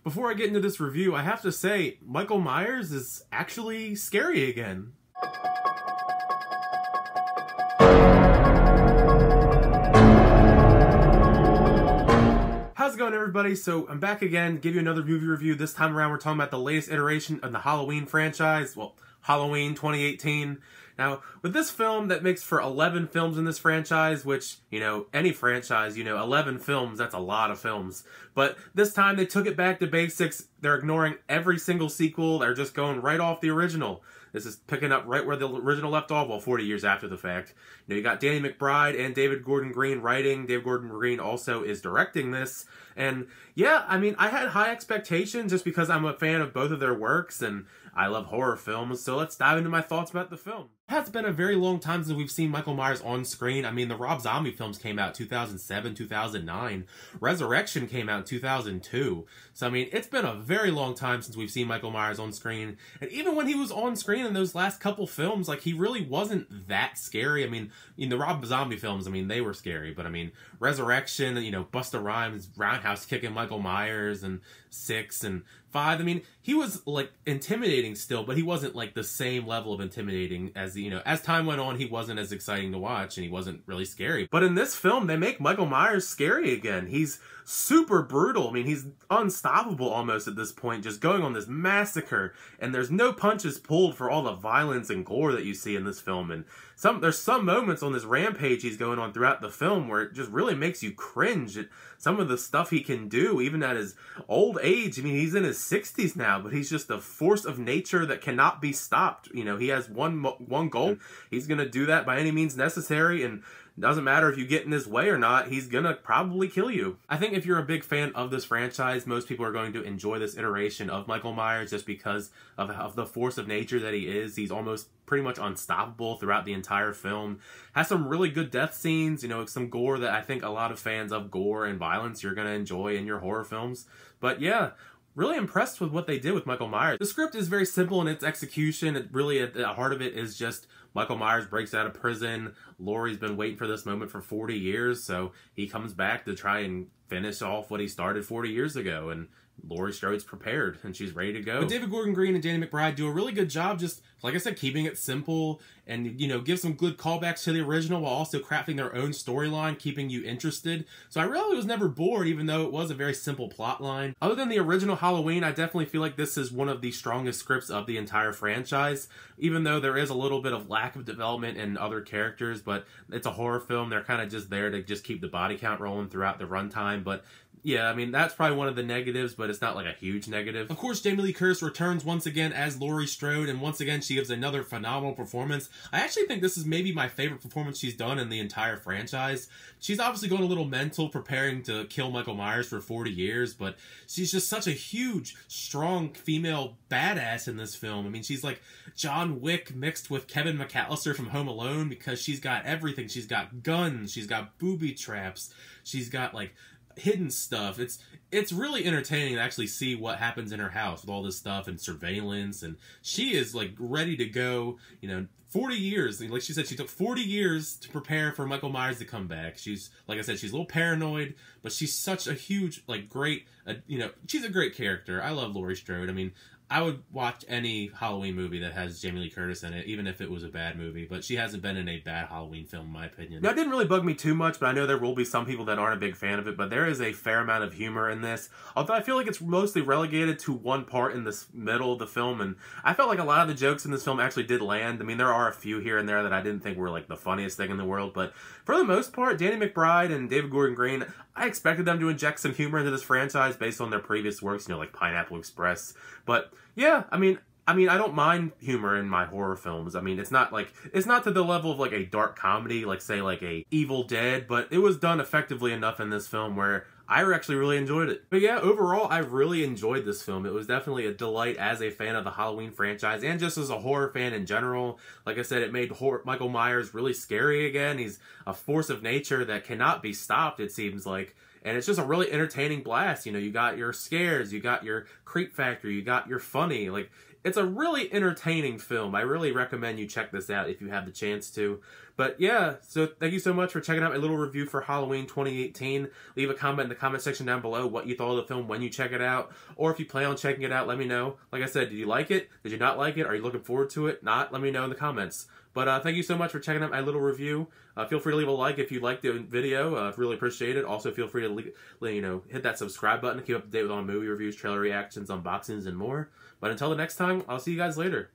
before I get into this review, I have to say, Michael Myers is actually scary again. How's it going, everybody? So I'm back again, give you another movie review. This time around we're talking about the latest iteration of the Halloween franchise. Well, Halloween 2018. Now, with this film that makes for 11 films in this franchise, which, you know, any franchise, you know, 11 films, that's a lot of films. But this time they took it back to basics. They're ignoring every single sequel. They're just going right off the original. This is picking up right where the original left off, well, 40 years after the fact. You know, you got Danny McBride and David Gordon Green writing. David Gordon Green also is directing this. And yeah, I mean, I had high expectations just because I'm a fan of both of their works and I love horror films. So let's dive into my thoughts about the film. It has been a very long time since we've seen Michael Myers on screen. I mean, the Rob Zombie films came out 2007, 2009. Resurrection came out in 2002. So, I mean, it's been a very long time since we've seen Michael Myers on screen. And even when he was on screen in those last couple films, like, he really wasn't that scary. I mean, in the Rob Zombie films, I mean, they were scary. But, I mean, Resurrection, you know, Busta Rhymes, roundhouse kicking Michael Myers, and 6 and 5. I mean, he was, like, intimidating still, but he wasn't, like, the same level of intimidating as, you know, as time went on, he wasn't as exciting to watch, and he wasn't really scary. But in this film, they make Michael Myers scary again. He's super brutal. I mean, he's unstoppable almost at this point, just going on this massacre, and there's no punches pulled for all the violence and gore that you see in this film. And there's some moments on this rampage he's going on throughout the film where it just really makes you cringe at some of the stuff he can do, even at his old age. I mean, he's in his 60s now, but he's just a force of nature that cannot be stopped. You know, he has one goal. He's going to do that by any means necessary, and doesn't matter if you get in his way or not, he's gonna probably kill you. I think if you're a big fan of this franchise, most people are going to enjoy this iteration of Michael Myers just because of the force of nature that he is. He's almost pretty much unstoppable throughout the entire film. Has some really good death scenes, you know, some gore that I think a lot of fans of gore and violence you're gonna enjoy in your horror films. But yeah, really impressed with what they did with Michael Myers. The script is very simple in its execution. It really, at the heart of it, is just Michael Myers breaks out of prison. Laurie's been waiting for this moment for 40 years, so he comes back to try and finish off what he started 40 years ago, and Laurie Strode's prepared, and she's ready to go. But David Gordon Green and Danny McBride do a really good job, just, like I said, keeping it simple and, you know, give some good callbacks to the original while also crafting their own storyline, keeping you interested. So I really was never bored, even though it was a very simple plot line. Other than the original Halloween, I definitely feel like this is one of the strongest scripts of the entire franchise, even though there is a little bit of lack of development in other characters, but it's a horror film. They're kind of just there to just keep the body count rolling throughout the runtime. But yeah, I mean, that's probably one of the negatives, but it's not like a huge negative. Of course, Jamie Lee Curtis returns once again as Laurie Strode, and once again, she gives another phenomenal performance. I actually think this is maybe my favorite performance she's done in the entire franchise. She's obviously going a little mental, preparing to kill Michael Myers for 40 years, but she's just such a huge, strong female badass in this film. I mean, she's like John Wick mixed with Kevin McAllister from Home Alone, because she's got everything. She's got guns, she's got booby traps, she's got, like, hidden stuff. It's really entertaining to actually see what happens in her house with all this stuff and surveillance, and she is, like, ready to go. You know, 40 years, like she said, she took 40 years to prepare for Michael Myers to come back. She's, like I said, she's a little paranoid, but she's such a huge, like, great, you know, she's a great character. I love Laurie Strode. I mean, I would watch any Halloween movie that has Jamie Lee Curtis in it, even if it was a bad movie, but she hasn't been in a bad Halloween film, in my opinion. That didn't really bug me too much, but I know there will be some people that aren't a big fan of it, but there is a fair amount of humor in this, although I feel like it's mostly relegated to one part in this middle of the film, and I felt like a lot of the jokes in this film actually did land. I mean, there are a few here and there that I didn't think were, like, the funniest thing in the world, but for the most part, Danny McBride and David Gordon Green, I expected them to inject some humor into this franchise based on their previous works, you know, like Pineapple Express, but yeah, I mean, I don't mind humor in my horror films. I mean, it's not to the level of, like, a dark comedy, like, say, like a Evil Dead, but it was done effectively enough in this film where I actually really enjoyed it. But yeah, overall, I really enjoyed this film. It was definitely a delight as a fan of the Halloween franchise and just as a horror fan in general. Like I said, it made Michael Myers really scary again. He's a force of nature that cannot be stopped, it seems like. And it's just a really entertaining blast. You know, you got your scares, you got your creep factor, you got your funny. Like, it's a really entertaining film. I really recommend you check this out if you have the chance to. But yeah, so thank you so much for checking out my little review for Halloween 2018. Leave a comment in the comment section down below what you thought of the film when you check it out. Or if you plan on checking it out, let me know. Like I said, did you like it? Did you not like it? Are you looking forward to it? Not? Let me know in the comments. But thank you so much for checking out my little review. Feel free to leave a like if you liked the video. Really appreciate it. Also, feel free to hit that subscribe button to keep up to date with all movie reviews, trailer reactions, unboxings, and more. But until the next time, I'll see you guys later.